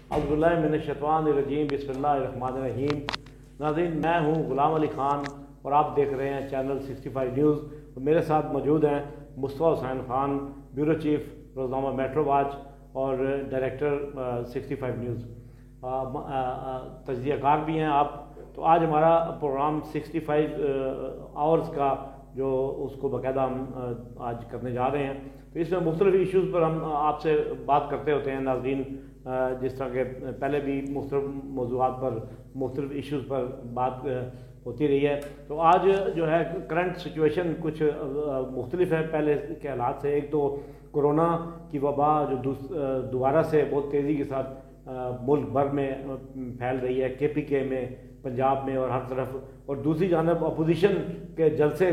औज़ुबिल्लाहिमिनश्शैतानिर्रजीम बिस्मिल्लाहिर्रहमानिर्रहीम। नाज़रीन, मैं हूँ ग़ुलाम अली ख़ान और आप देख रहे हैं चैनल 65 न्यूज़। तो मेरे साथ मौजूद हैं Mustafa Hussain Khan, bureau chief Roznama metro watch और डायरेक्टर 65 न्यूज़, तजज़ियाकार भी हैं आप। तो आज हमारा प्रोग्राम 65 आवर्स का जो उसको बाकायदा हम आज करने जा रहे हैं। तो इसमें मुख्तलिफ इश्यूज़ पर हम आपसे बात करते होते हैं नाज़रीन, जिस तरह के पहले भी मुख्तलिफ मौज़ूआत पर मुख्तलिफ इश्यूज़ पर बात होती रही है। तो आज जो है करंट सिचुएशन कुछ मुख्तलिफ है पहले के हालात से। एक तो कोरोना की वबा जो दोबारा से बहुत तेज़ी के साथ मुल्क भर में फैल रही है, KPK में, पंजाब में और हर तरफ। और दूसरी जानब अपोजिशन के जलसे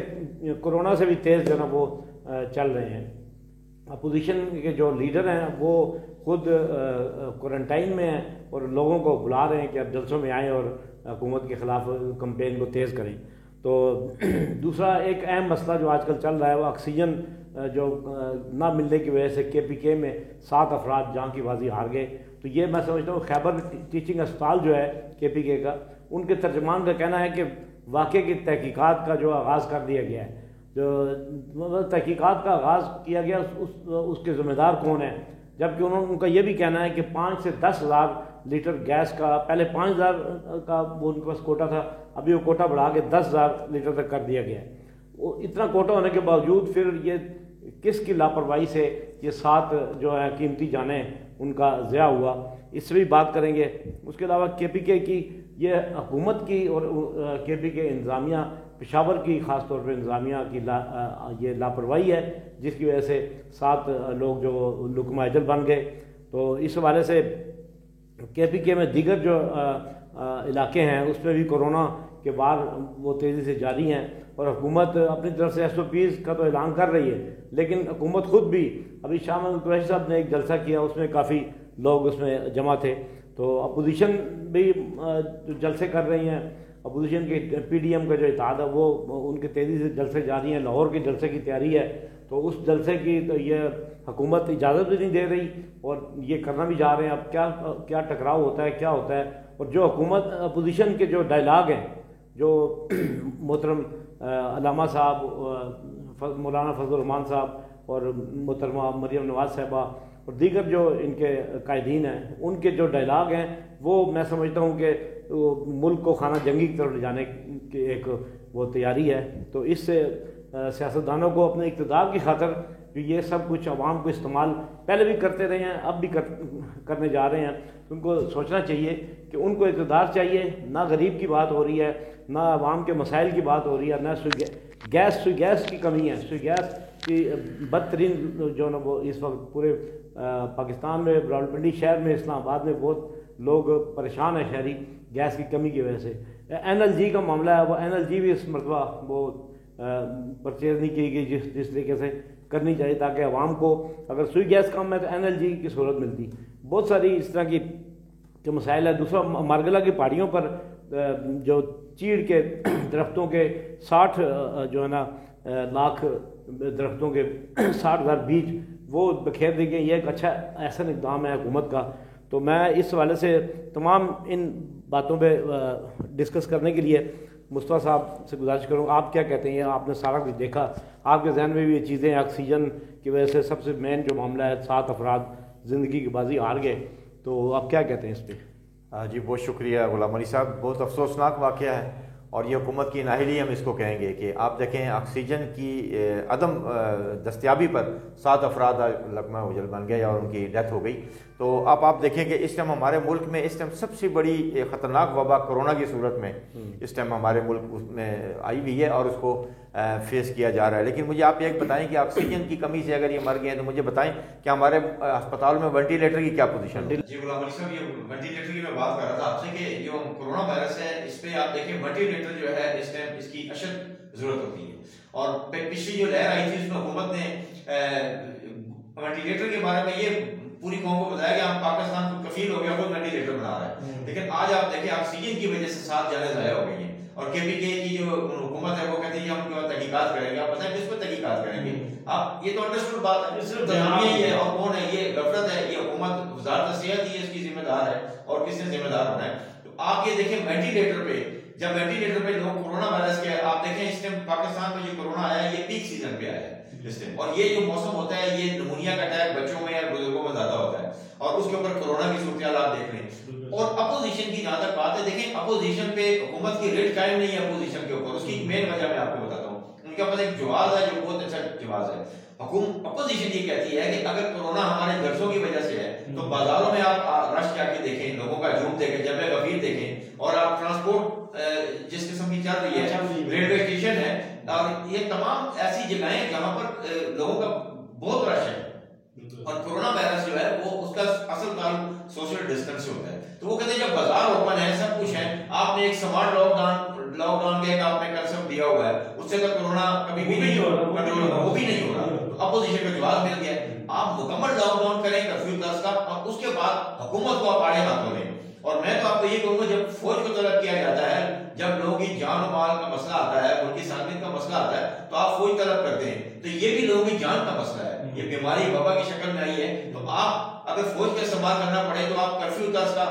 कोरोना से भी तेज़ जो है वो चल रहे हैं। अपोजिशन के जो लीडर हैं वो खुद क्वारंटाइन में हैं और लोगों को बुला रहे हैं कि आप जलसों में आएँ और हुकूमत के ख़िलाफ़ कंपेन को तेज़ करें। तो दूसरा एक अहम मसला जो आजकल चल रहा है वो ऑक्सीजन जो ना मिलने की वजह से KPK में 7 अफराद जान की बाजी हार गए। तो ये मैं समझता हूँ खैबर टीचिंग अस्पताल जो है KPK का, उनके तर्जमान का कहना है कि वाक़े की तहकीकात का जो आगाज़ कर दिया गया है। जो तहकीकात का आगाज़ किया गया उसके ज़िम्मेदार कौन है, जबकि उनका ये भी कहना है कि 5 से 10 हज़ार लीटर गैस का, पहले 5,000 का वो उनके पास कोटा था, अभी वो कोटा बढ़ा के 10,000 लीटर तक कर दिया गया है। वो इतना कोटा होने के बावजूद फिर ये किसकी लापरवाही से ये 7 जो है कीमती जानें उनका ज़या हुआ, इससे भी बात करेंगे। उसके अलावा KPK की ये हुकूमत की और KPK इंतज़ामिया, पेशावर की ख़ास तौर पर इंतज़ामिया की ये लापरवाही है जिसकी वजह से 7 लोग जो लुकमा अजल बन गए। तो इस हवाले से KPK में दीगर जो इलाके हैं उसमें भी कोरोना के बार वो तेज़ी से जारी हैं और हुकूमत अपनी तरफ से SOPs का तो ऐलान कर रही है, लेकिन हुकूमत ख़ुद भी, अभी शाह महमूद कुरैशी साहब ने एक जलसा किया, उसमें काफ़ी लोग उसमें जमा थे। तो अपोजिशन भी जो जलसे कर रही हैं, अपोजिशन के PDM का जो इत्तेहाद है वो उनके तेज़ी से जलसे जारी हैं। लाहौर के जलसे की तैयारी है, तो उस जलसे की तो ये हुकूमत इजाज़त भी नहीं दे रही और ये करना भी जा रहे हैं। अब क्या क्या टकराव होता है, क्या होता है। और जो हुकूमत अपोजिशन के जो डायलाग हैं, जो मोहतरम अल्लामा साहब, मौलाना फजल रहमान साहब और मोहतरमा मरियम नवाज़ साहबा और दीगर जो इनके कायदीन हैं, उनके जो डायलाग हैं वो मैं समझता हूँ कि मुल्क को खाना जंगी की तरफ ले जाने की एक वो तैयारी है। तो इससे सियासतदानों को अपने इक़्तिदार की खातर ये सब कुछ अवाम को इस्तेमाल पहले भी करते रहे हैं, अब भी करने जा रहे हैं। तो उनको सोचना चाहिए कि उनको इक़्तिदार चाहिए, ना गरीब की बात हो रही है, ना अवाम के मसाइल की बात हो रही है, ना सुई गैस की कमी है। सुई गैस की बदतरीन जो ना वो इस वक्त पूरे पाकिस्तान में, रावलपिंडी शहर में, इस्लामाबाद में बहुत लोग परेशान हैं शहरी गैस की कमी की वजह से। NLG का मामला है, वो NLG भी इस मरतबा वो परचेज नहीं की गई जिस तरीके से करनी चाहिए, ताकि आवाम को अगर सुई गैस कम है तो NLG की सहूलत मिलती। बहुत सारी इस तरह की जो मसाइल है। दूसरा, मारगला की पहाड़ियों पर जो चीड़ के दरख्तों के 60 जो है ना लाख दरख्तों के 60,000 बीज वो बखेर दी गई। ये एक अच्छा ऐसा इक़दाम है हुकूमत का। तो मैं इस हवाले से तमाम इन बातों पे डिस्कस करने के लिए मुस्तफ़ा साहब से गुजारिश करूँगा, आप क्या कहते हैं? आपने सारा कुछ देखा, आपके जहन में भी ये चीज़ें, ऑक्सीजन की वजह से सबसे मेन जो मामला है 7 अफराद ज़िंदगी की बाजी हार गए, तो आप क्या कहते हैं इस पर? जी बहुत शुक्रिया ग़ुलाम अली साहब। बहुत अफसोसनाक वाक़या है और ये हुकूमत की नाअहली हम इसको कहेंगे कि आप देखें ऑक्सीजन की अदम दस्तयाबी पर 7 अफराद लकमा उजल बन गए और उनकी डेथ हो गई। तो आप देखें कि इस टाइम हमारे मुल्क में इस टाइम सबसे बड़ी ख़तरनाक वबा कोरोना की सूरत में इस टाइम हमारे मुल्क में आई हुई है और उसको फेस किया जा रहा है। लेकिन मुझे आप एक बताएं कि ऑक्सीजन की कमी से अगर ये मर गए हैं तो मुझे बताएं कि हमारे अस्पताल में वेंटिलेटर की क्या पोजीशन है? जी गुलाम अली साहब, ये वेंटिलेटर की मैं बात कर रहा था आपसे कि जो कोरोना वायरस है इस पे आप देखें वेंटिलेटर जो है इस टाइम इसकी अशद जरूरत होती है। और पिछली जो लहर आई थी उसमें हुकूमत ने वेंटिलेटर के बारे में ये पूरी कौम को बताया कि हम पाकिस्तान को कफील हो गया, खुद वेंटिलेटर बना रहा है। लेकिन आज आप देखें ऑक्सीजन की वजह से 7 जानें ज़ाया हो गई हैं। और KPK की जो हुकूमत है वो कहती है हम तहकीकात करेंगे। आप बताएं किस पर तहकीकात करेंगे आप? ये तो अंडरस्टूड बात है, ही है और कौन है, ये गफलत है, ये हुकूमत वजारत सेहत ही इसकी जिम्मेदार है और किसने जिम्मेदार होना है? तो आप ये देखें वेंटिलेटर पे, जब वेंटिलेटर पे लोग कोरोना वायरस के, आप देखें इस टाइम पाकिस्तान में जो कोरोना आया ये पीक सीजन पे आया है इस टाइम, और ये जो मौसम होता है ये निमोनिया का अटैक बच्चों में या बुजुर्गों में ज्यादा होता है, और उसके ऊपर कोरोना की सूरत आप देख रहे हैं। और अपोजिशन की जहां तक बात है, देखें अपोजिशन पे हुकूमत की रेट कायम नहीं है अपोजिशन के ऊपर। उसकी मेन वजह मैं आपको बताता हूँ, उनके पास एक जवाब है जो बहुत अच्छा जवाब है। अपोजिशन ये कहती है कि अगर कोरोना हमारे जलसों की वजह से है तो बाजारों में आप रश जाके देखें, लोगों का झूम देखें, जब गफीर देखें, और आप ट्रांसपोर्ट जिस किस्म की चल रही है, रेलवे स्टेशन है और ये तमाम ऐसी जगहें जहां पर लोगों का बहुत रश है, और कोरोना वायरस जो है वो उसका असल ताल्लुक सोशल डिस्टेंस से होता है। तो वो कहते हैं जब बाजार ओपन है, सब कुछ है, आपने एक स्मार्ट लॉकडाउन के आपने कंसेप्ट दिया हुआ है, उससे तो कोरोना कभी भी नहीं कंट्रोल होगा, वो भी नहीं हो रहा। तो अपोजिशन का जवाब मिल गया, आप मुकम्मल लॉकडाउन करें कर्फ्यू 10 का, और उसके बाद हुकूमत को आप आड़े हाथों लें। और मैं तो आपको ये कहूंगा, जब फौज को तलब किया जाता है, जब लोगों की जान और माल का मसला आता है, उनकी सालमियत का मसला आता है, तो आप फौज तलब करते हैं, तो ये भी लोगों की जान का मसला है, ये बीमारी वबा की शक्ल में आई है। तो आप अगर फौज का इस्तेमाल करना पड़े तो आप कर्फ्यू 10 का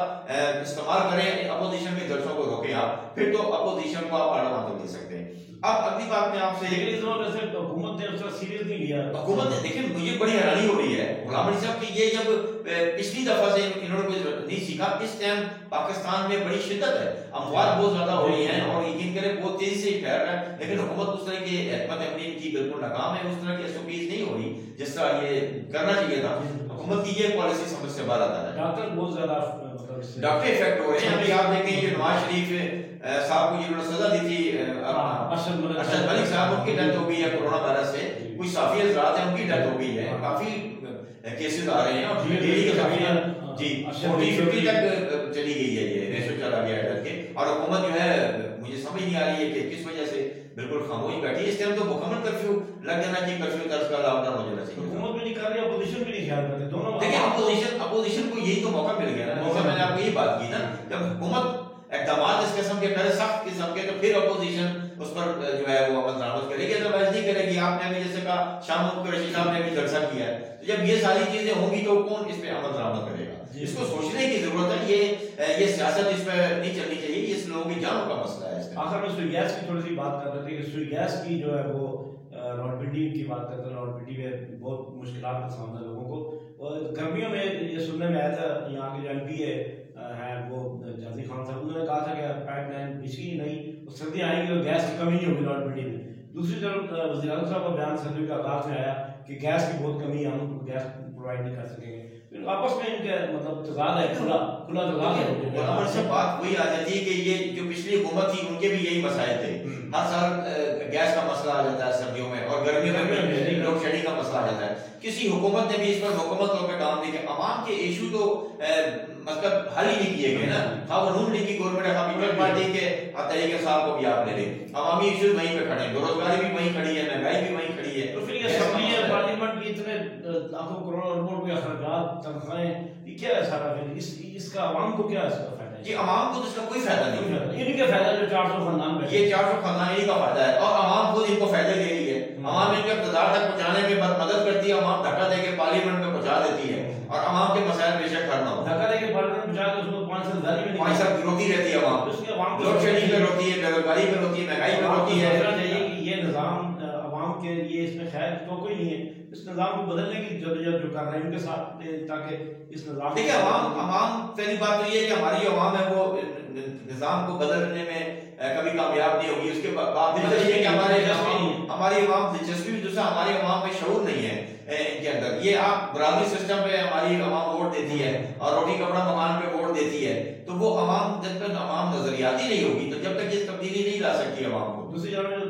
इस्तेमाल करें, अपोजिशन के जलसों को रोकें आप, फिर तो अपोजिशन को आप आड़ा हाथों ले सकते हैं। अब अगली बात मैं आपसे, हुकूमत ने उसका सीरियस नहीं लिया। हुकूमत ने, देखिए मुझे बड़ी हैरानी हो रही है गुलाम अली साहब की, ये जब पिछली दफा से इन्होंने कोई नहीं सीखा, इस टाइम पाकिस्तान में बड़ी शिद्दत है, अमवात बहुत ज्यादा हो रही हैं और यकीन करें बहुत तेजी से फैल रहा है, लेकिन हुकूमत उस तरह की हिकमत अमली इनकी बिल्कुल नाकाम है, उस तरह की एसओपीज नहीं हो रही जिस तरह ये करना चाहिए था। हुकूमत की ये पॉलिसी समझ से बाहर आता है, डॉक्टर बहुत ज्यादा डॉक्टर इफेक्ट हो रहे हैं। अभी आप देखें ये नवाज शरीफ साहब को जिन्होंने सजा दी थी, अरशद मलिक साहब, उनकी डेथ हो गई है कोरोना वायरस से। कुछ साफी हजरात हैं उनकी डेथ हो गई है, काफी केसेस आ रहे हैं, और डेली के काफी जी 40-50 तक चली गई है, ये रेशो चला गया है डेथ के। और हुकूमत जो है मुझे समझ नहीं आ रही है कि किस वजह से बिल्कुल खामोश बैठी है। इस टाइम तो मुकम्मल कर्फ्यू लग जाना चाहिए, कर्फ्यू 10 का लॉकडाउन हो जाना चाहिए। हुकूमत भी नहीं कर रही, अपोजिशन भी नहीं ख्याल करते, दोनों। देखिए अपोजिशन को यही तो मौका मिल गया ना, जैसे मैंने आपको ये बात की ना, जब हुकूमत इक़दामात इस किस्म के करे, सख्त किस्म के, तो फिर अपोजिशन उस पर जो है वो अमल दरामद करेगी, अदरवाइज नहीं करेगी। आपने अभी जैसे कहा शाम कुरैशी साहब ने भी जलसा किया है, तो जब ये सारी चीजें होंगी तो कौन इस पे अमल दरामद करेगा? इसको सोचने की जरूरत है। ये सियासत इस पर नहीं चलनी चाहिए, इस लोगों की जानों का मसला है। आखिर में सुई गैस की थोड़ी सी बात कर रहे थे कि सुई गैस की जो है वो रावलपिंडी की बात करते हैं, रावलपिंडी में बहुत मुश्किलात का सामना है लोगों को। और गर्मियों में ये सुनने में आया था, यहाँ के जो MP है वो जाजी खान साहब, उन्होंने कहा था कि पाइपलाइन बिछी नहीं, तो सर्दियाँ आएंगी तो गैस की कमी नहीं होगी रावलपिंडी में। दूसरी तरफ वज़ीर आज़म साहब का बयान सर्दियों के आगाज में आया कि गैस की बहुत कमी है, हम गैस प्रोवाइड नहीं कर सकेंगे। आपस में इनके मतलब तज़ाद है, खुला तज़ाद है। से बात वही आ जाती है कि ये जो पिछली हुकूमत थी उनके भी यही मसाइल थे। हर साल गैस का मसला आ जाता है सर्दियों में, और गर्मियों में लोड शेडिंग का मसला आ जाता है। किसी हुकूमत ने भी इस पर मुकम्मल तौर पर काम नहीं किया। अवाम के इशू तो मतलब हल ही नहीं किए गए ना। हाँ, वो नून लीग की गवर्नमेंट है, पीपल्स पार्टी के तरीके साहब को भी आप ले लें, अवामी इशूज वहीं पे खड़े हैं, बेरोजगारी भी वहीं खड़ी है, महंगाई भी वहीं खड़ी है। तो फिर ये असेंबली है, पार्लियामेंट की इतने लाखों करोड़ रिपोर्ट के खर्चात, तनख्वाहें, ये क्या है सारा? इसका अवाम को क्या इसका फायदा है? जी, अवाम को तो इसका कोई फायदा नहीं है। इन्हीं का फायदा जो 400 खानदान में, ये 400 खानदान इन्हीं का फायदा है, और अवाम खुद इनको फायदे ले रही है। अवाम इनके इक़्तिदार तक पहुंचाने में मदद करती है, अवाम धक्का देके पार्लियामेंट में पहुंचा देती है, और अवाम के मसाइल बेशक हल ना हो, धक्का देके पार्लियामेंट में पहुंचा के उसको 5 साल जारी में 5 साल रोती रहती है अवाम। लोड शेडिंग पे रोती है, बेरोजगारी पे रोती है, महंगाई पे रोती है। चाहिए कि ये निजाम अवाम के लिए इसमें खैर तो कोई नहीं है, इस निजाम को बदलने की जदोजहद जो कर रहे हैं उनके साथ, ताकि इस निजाम, देखिए अवाम पहली बात तो ये है कि हमारी अवाम है वो निजाम को बदलने में कभी कामयाब नहीं होगी। उसके बाद ये कि हमारी अवाम दिलचस्पी भी, दूसरा हमारी अवाम में शऊर नहीं है इनके अंदर। ये आप बरादरी सिस्टम पे हमारी अवाम वोट देती है और रोटी कपड़ा मकान पे वोट देती है, तो वो अवाम जब तक अवाम नजरियाती नहीं होगी तो जब तक ये तब्दीली नहीं ला सकती अवाम को। दूसरी तरफ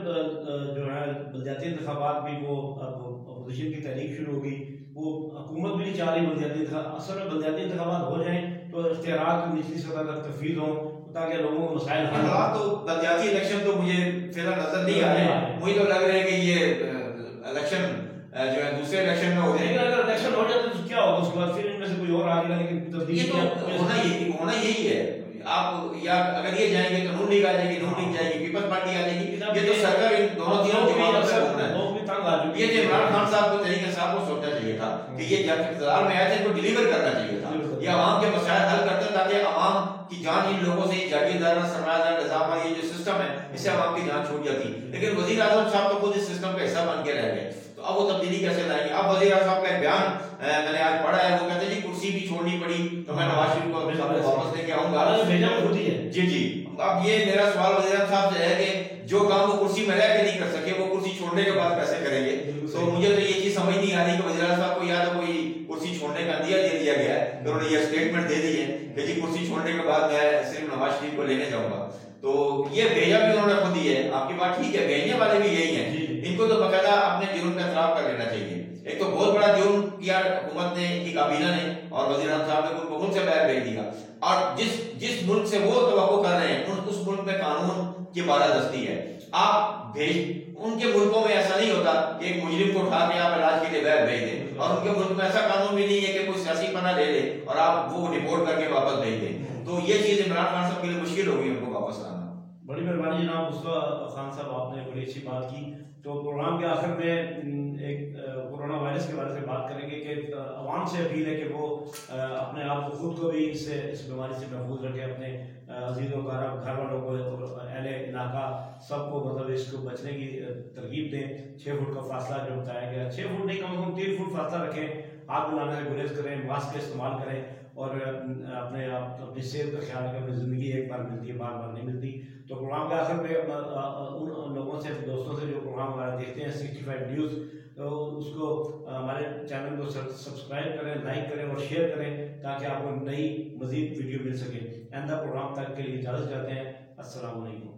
जो है बलदियाती इंतखाबात भी वो अब अपोजिशन की तहरीक शुरू होगी, वो हुकूमत भी नहीं चाह रही बलदियाती असल में बलदियाती इंतखाबात हो जाए तो इख्तियारात निचली सतह तक तफवीज़ हों, ताकि लोगों को मसाइल हल हो। तो बलदियाती इलेक्शन तो मुझे फिलहाल नजर नहीं आ रहे हैं, मुझे तो लग रहा है कि ये इलेक्शन जो है दूसरे इलेक्शन में हो जाएगा। अगर इलेक्शन हो जाए तो क्या होगा उसके बाद? फिर इनमें से कोई और आ जाएगा, लेकिन ये तो होना यही है। आप या अगर ये जाएंगे तो नून लीग आ जाएगी, नून लीग जाएगी, पीपल्स पार्टी आ जाएगी। ये तो सरकार इन दोनों तीनों के बीच में घूमना है। ये जो इमरान खान साहब को, तरीके साहब को सोचना चाहिए था कि ये जब इक़्तिदार में आए थे इनको डिलीवर करना चाहिए था, ये आवाम के मसाइल हल करते ताकि आवाम की जान इन लोगों से, जागीरदार सरमायादार निजाम, ये जो सिस्टम है इससे आवाम की जान छूट जाती। लेकिन वजीर आजम साहब तो खुद इस सिस्टम का हिस्सा बन के रह गए, तो अब वो तब्दीली कैसे लाएंगे? अब वजीर आजम साहब का एक बयान मैंने आज पढ़ा है, वो कहते हैं जी कुर्सी भी छोड़नी पड़ी तो मैं नवाज शरीफ को वापस लेके आऊंगा। जी जी, अब ये मेरा सवाल वजीर आजम साहब से है कि जो काम वो कुर्सी में रह के नहीं कर सके वो कुर्सी छोड़ने के बाद कैसे करेंगे? तो मुझे तो ये चीज समझ नहीं आ रही कि वजीर आजम साहब को या तो कोई कुर्सी छोड़ने का अंदिया दे दिया गया है, उन्होंने ये स्टेटमेंट दे दी है कि जी कुर्सी छोड़ने के बाद मैं सिर्फ नवाज शरीफ को लेने जाऊंगा। तो ये भेजा भी उन्होंने खुद ही है, आपकी बात ठीक है, भेजने वाले भी यही हैं। इनको तो बकायदा अपने जुर्म का एतराफ कर लेना चाहिए। एक तो बहुत बड़ा जुर्म किया हुकूमत ने, की काबीना ने और वज़ीर आज़म साहब ने उनको खुद से बाहर भेज दिया। और जिस मुल्क से वो तवक्को कर रहे हैं उस मुल्क में कानून की बालादस्ती है। आप उनके मुल्कों में ऐसा नहीं होता कि एक मुजरिम को उठा के आप इलाज के लिए बाहर भेज दें, और उनके मुल्क में ऐसा कानून भी नहीं है कि कोई सियासी पना ले ले और आप वो रिपोर्ट करके वापस भेज दें। तो ये चीज इमरान खान साहब के लिए मुश्किल होगी उनको वापस लाना। बड़ी मेहरबानी जनाब मुस्तफा खान साहब, आपने बड़ी अच्छी बात की। तो प्रोग्राम के आखिर में एक कोरोना वायरस के बारे में बात करेंगे कि अवाम से अपील है कि वो अपने आप को खुद को भी इस बीमारी से महफूज रखें, अपने अजीज़ों का घर वालों को और अहले इलाका सबको मतलब इसको बचने की तरगीब दें। 6 फुट का फासला जो बताया गया, 6 फुट नहीं कम से कम 3 फुट फासला रखें, हाथ मिलाने से गुरेज करें, मास्क का इस्तेमाल करें और अपनी सेहत का ख्याल रखें। अपनी ज़िंदगी एक बार मिलती है, बार बार नहीं मिलती। तो प्रोग्राम के आखिर में उन लोगों से, दोस्तों से जो प्रोग्राम हमारा देखते हैं 65 न्यूज़, तो उसको हमारे चैनल को सब्सक्राइब करें, लाइक करें और शेयर करें ताकि आपको नई मज़ीद वीडियो मिल सके। आइंदा प्रोग्राम तक के लिए इजाज़त चाहते हैं। अस्सलाम वालेकुम।